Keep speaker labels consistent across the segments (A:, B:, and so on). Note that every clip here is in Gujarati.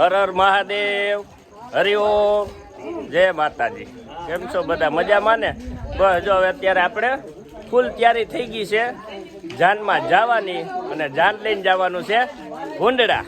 A: હર હર મહાદેવ, હરિઓમ, જય માતાજી. કેમ છો બધા? મજામાં ને? બસ જો હવે અત્યારે આપણે ફૂલ તૈયારી થઈ ગઈ છે જાનમાં જવાની, અને જાન લઈને જવાનું છે ભૂંડડા.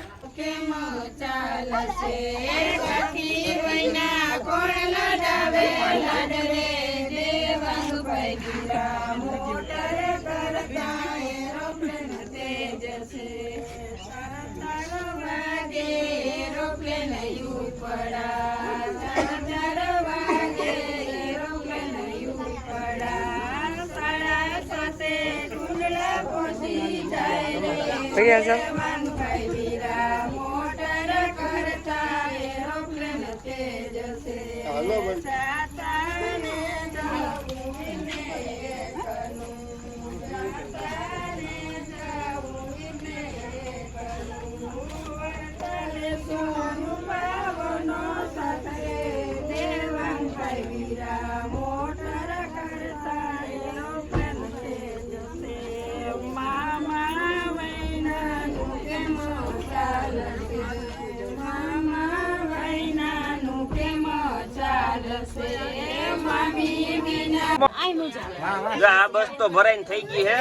A: આ બસ તો ભરાઈને થઈ ગઈ હે.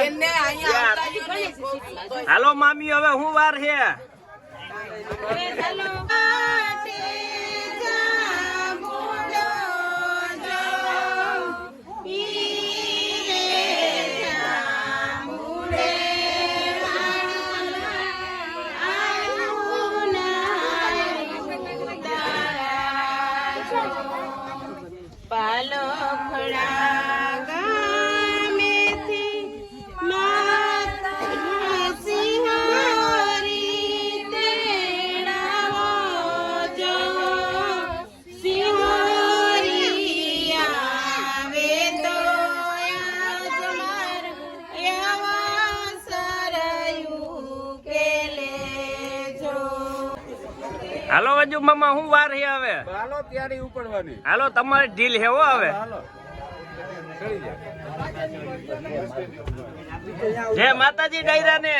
A: હાલો મામી, હવે હું વાર છે? હાલો વજુ મામા, હું વાર છે હવે?
B: હાલો તૈયારી ઉપડવાની.
A: હાલો તમારી ઢીલ હે હો હવે. જય માતાજી ડાયરા ને.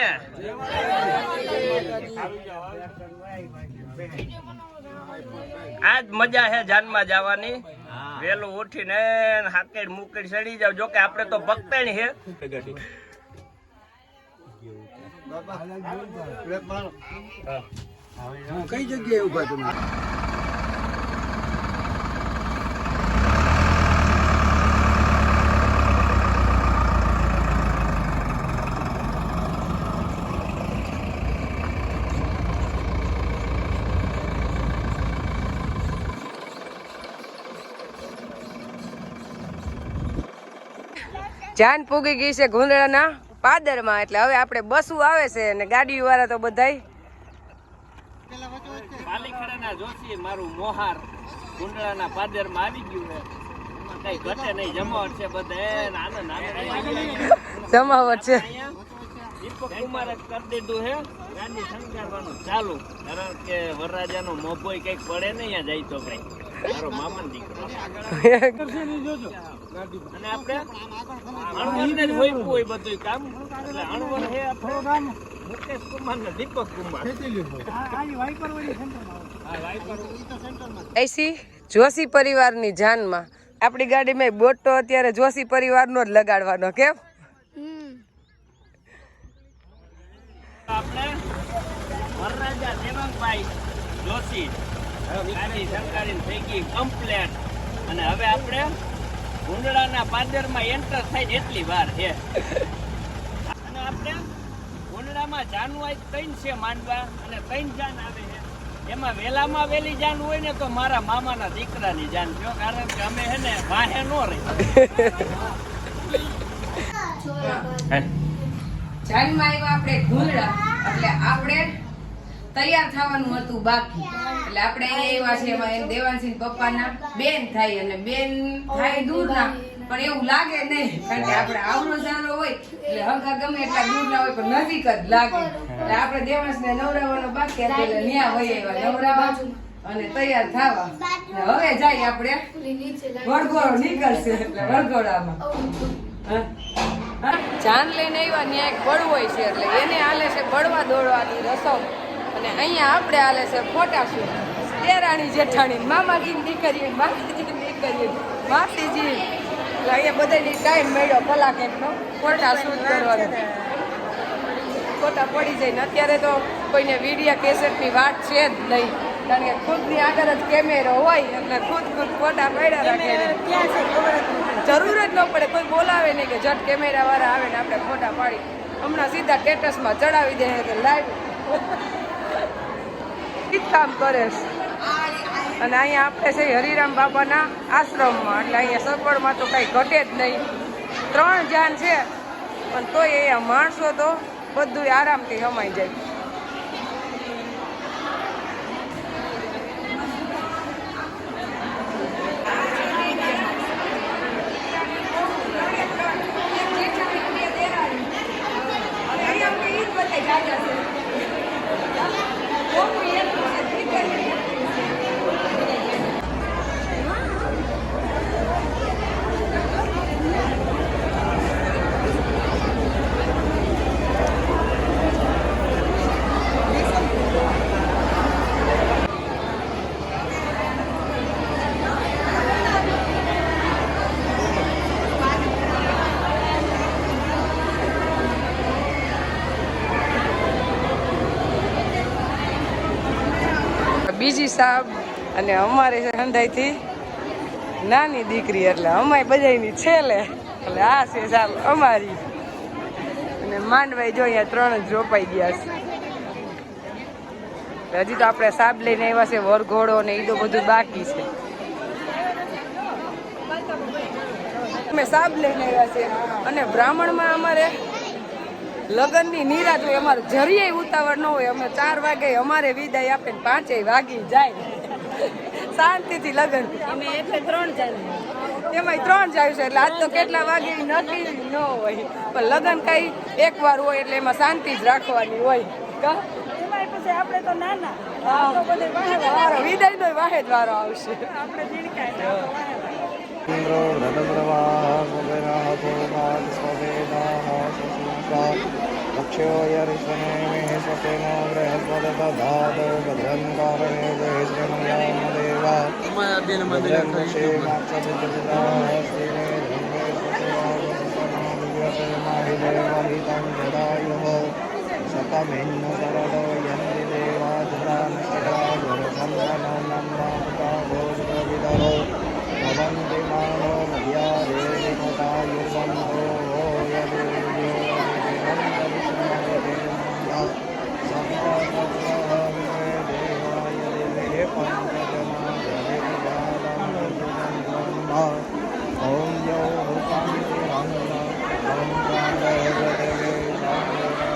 A: આજ મજા છે જાનમાં જવાની. વેલું ઉઠીને હાકેડ મુકેડ ચડી જાવ. જોકે આપણે તો ભક્તાણી છે.
B: કઈ જગ્યાએ ઉભા તમે?
C: જાન પૂગી ગઈ છે ગુંદડાના પાદરમાં. એટલે હવે આપણે બસું આવે છે અને ગાડી વાળા તો બધાય
A: પાલીખેડાના જોશી મારું મોહાર ગુંડળાના પાદરમાં આવી ગયું છે. એમાં કઈ ઘટે નહીં, જમાવટ છે બધે આનંદ
C: જમાવટ છે.
A: દીપક કુમારે કરી દીધું છે ગાડી શણગારવાનું ચાલુ, કારણ કે વરરાજાનો મોભોય કઈક પડે ને અહીંયા જાય તો કઈ. મારો મામાનો દીકરો અને આપણે અણવરને જ હોય બધું કામ. એટલે અણવર છે આપણો નામ મુકેશ કુમાર ને દીપક કુમાર.
C: એસી જોશી પરિવારની જાનમાં આપણી ગાડીમાં બોટ તો અત્યારે જોશી પરિવારનો જ લગાડવાનો. કેમ?
A: આપણે વરરાજા દેવાંગભાઈ જોશી ગાડી સરકારી થઈ ગઈ કમ્પ્લેટ, અને હવે આપણે ગુંડળાના પાદરમાં એન્ટર થાય એટલી વાર છે. અને આપણે ગુંડળામાં જાનું આજ 3 છે માંડવા, અને 3 જાન આવે છે. એમાં વેલામાં વેલી જાન હોય ને તો મારા મામાના દીકરાની જાન છે, કારણ કે અમે હે ને વાહે નો રહી.
C: જાનમાં આવ્યા આપણે ગુંદડા, એટલે આપણે તૈયાર થવાનું હતું બાકી. એટલે આપણે અહીંયા આવ્યા છે. એમાં દેવાંશી પપ્પાના બેન થાય, અને બેન થાય દૂરના, પણ એવું લાગે નહીં, કારણ કે આપણે આવનો જાનો હોય એટલે હંકા ગમે એટલા દૂરના હોય પણ નજીક જ લાગે. એટલે આપણે દેવાંશને નવરાવાનો બાકી હતો, એટલે ન્યા વહી આવ્યા નવરાવા અને તૈયાર થવા. હવે જાય આપણે વડઘોડો નીકળશે, એટલે વડઘોડામાં જાન લઈને આવ્યા. ત્યાં એક બળવો છે, એટલે એને હાલે છે બળવા દોડવાની રસમ. અને અહીંયા આપણે હાલે છે ફોટા શૂટ. દેરાણી જેઠાણી, મામાજીની દીકરી, માસીજીની દીકરી, માસીજી. એટલે અહીંયા બધાની ટાઈમ મળ્યો કલાક એકનો ફોટા શૂટ કરવાનો. ફોટા પડી જાય ને અત્યારે તો કોઈને વિડીયો કેસેટની વાત છે જ નહીં, કારણ કે ખુદની આગળ જ કેમેરો હોય એટલે ખુદ ફોટા પડ્યા રાખે. જરૂર જ ન પડે, કોઈ બોલાવે નહીં કે જટ કેમેરાવાળા આવે ને આપણે ફોટા પાડી. હમણાં સીધા સ્ટેટસમાં ચડાવી દે કે લાઈવ કામ કરે છે. અને અહીંયા આપણે છે હરિરામ બાબાના આશ્રમમાં, એટલે અહીંયા સગવડમાં તો કંઈ ઘટે જ નહીં. 3 જાન છે પણ તોય અહીંયા માણસો તો બધું આરામથી સમાઈ જાય. બીજી સાહેબ અને અમારે છે હંધાઈથી નાની દીકરી, એટલે અમારી બધાની છેલ્લે. એટલે આ છે સાહેબ અમારી. અને માંડવાઈ જો અહીંયા 3 જ રોપાઈ ગયા છે. હજી તો આપણે સાબ લઈને આવ્યા છે, વરઘોડો ને એ તો બધું બાકી છે. અમે સાબ લઈને આવ્યા છે અને બ્રાહ્મણમાં અમારે લગ્નની નિરાત હોય. અમારે જરીએ ઉતાવળ ન હોય. અમે 4 વાગે અમારે વિદાય આપે ને 5 વાગી જાય શાંતિથી લગ્ન. એટલે 3 જાય, એમાં 3 જાય છે. એટલે આજ તો કેટલા વાગે નક્કી ન હોય, પણ લગ્ન કઈ એકવાર હોય એટલે એમાં શાંતિ જ રાખવાની હોય. પછી આપણે તો નાના વિદાય નો વાહે જ વારો આવશે. આપણે
D: इंद्रो रथप्रवाह लक्ष्यो यरिष्वने मे स्वसेनो बृहस्पतिर्दधातु भद्रं कारणे जयश्रीमयामदेवा भद्रं क्षेमाक्षभिर्दधास्तिने धर्मे सुखमाहिदेवहितं जदायुः सतमिन्न सरदो यन्ति देवा जदानष्टका गुरुसन्दनं नम्राता भोजविदरो भवन्ति मानो मध्यादेविमता युर्वन्तो यदेव्यो यदिवन्तविष्णुदेवमन्दा समानव्रहविवे देवाय देवे पञ्चजनाजलिर्जालमृजुनन्दन्दा ॐ यो शान्तिरङ्गा ॐ प्राणदेवे शान्तिरङ्गा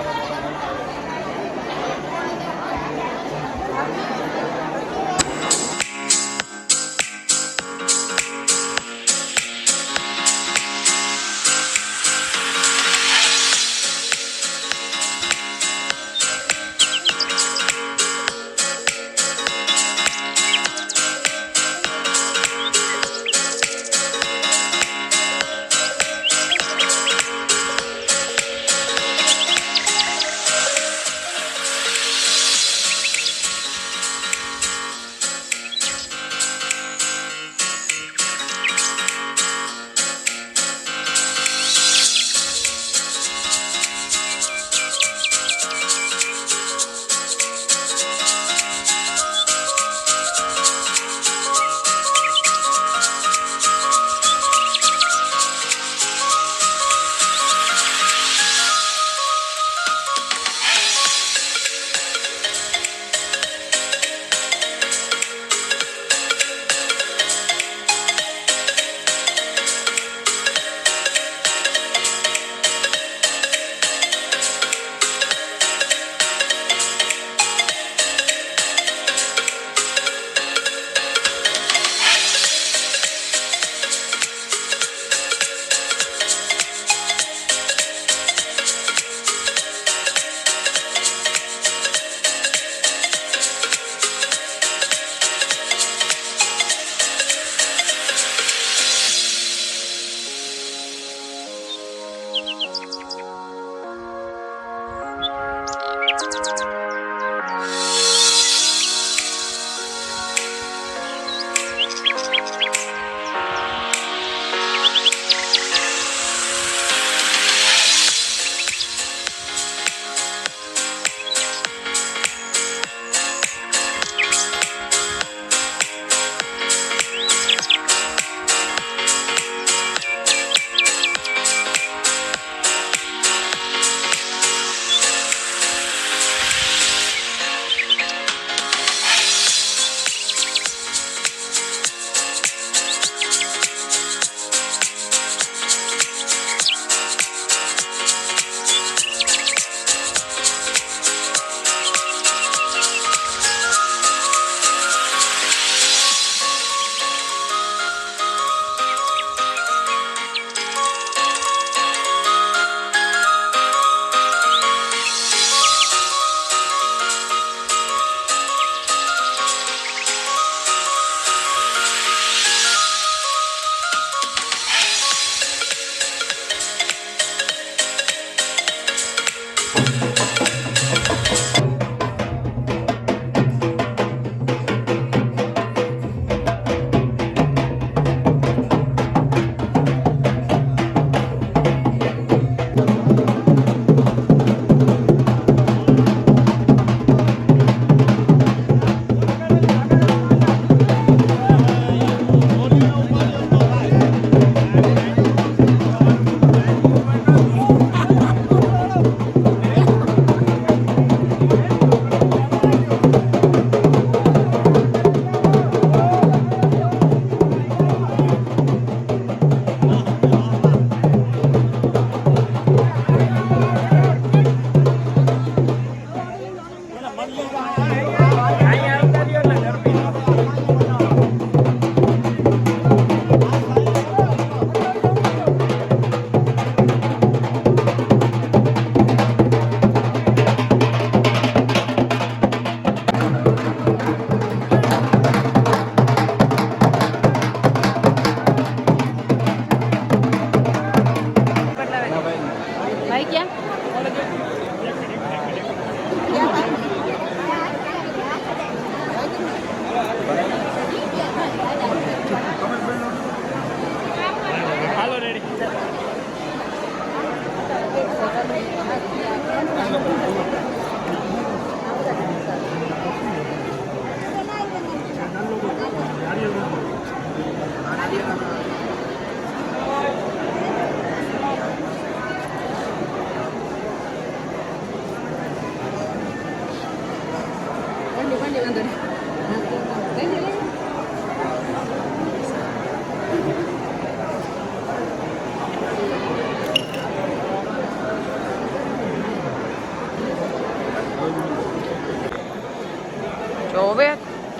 C: તો હવે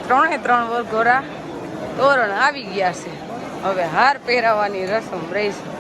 C: 3 વરઘોડા તોરણ આવી ગયા છે. હવે હાર પહેરાવાની રસમ રહી છે.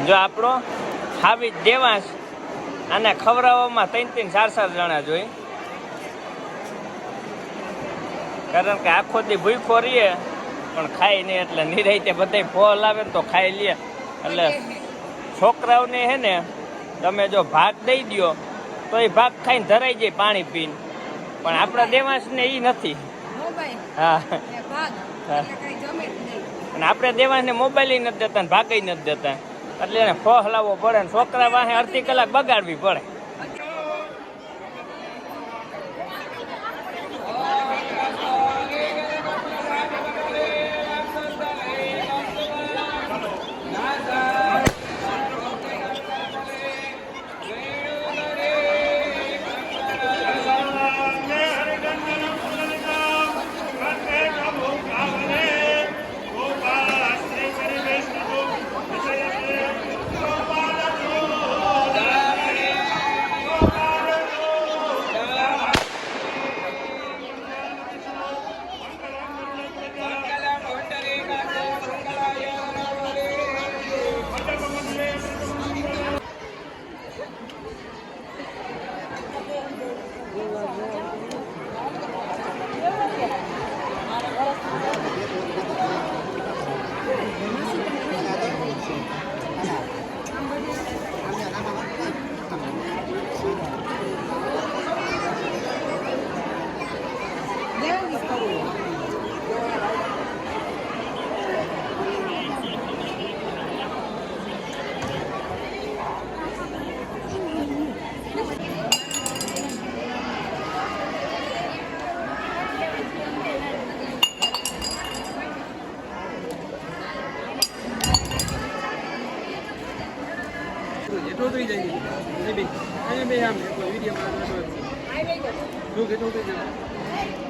A: જો આપણો હાવી દેવાંશ આને ખવડાવવામાં 3-3, 4-4 જણા જોઈએ, કારણ કે આખો દી ભૂખો રહીએ પણ ખાઈ નહીં, એટલે નિરાંતે બધાય ફોલ આવે ને તો ખાઈ લે. એટલે છોકરાઓને હે ને તમે જો ભાગ દઈ દો તો એ ભાગ ખાઈને ધરાઈ જાય પાણી પીને, પણ આપણા દેવાંશને એ નથી. હા, અને આપણે દેવાંશને મોબાઈલ નથી દેતા ને ભાગઈ નથી દેતા, એટલે એને ફોહલાવવો પડે ને છોકરા વાહે અડધી કલાક બગાડવી પડે.
B: જેટલો થઈ જાય અહીંયા બે આમ વિડીયો શું કેટલો થઈ જાય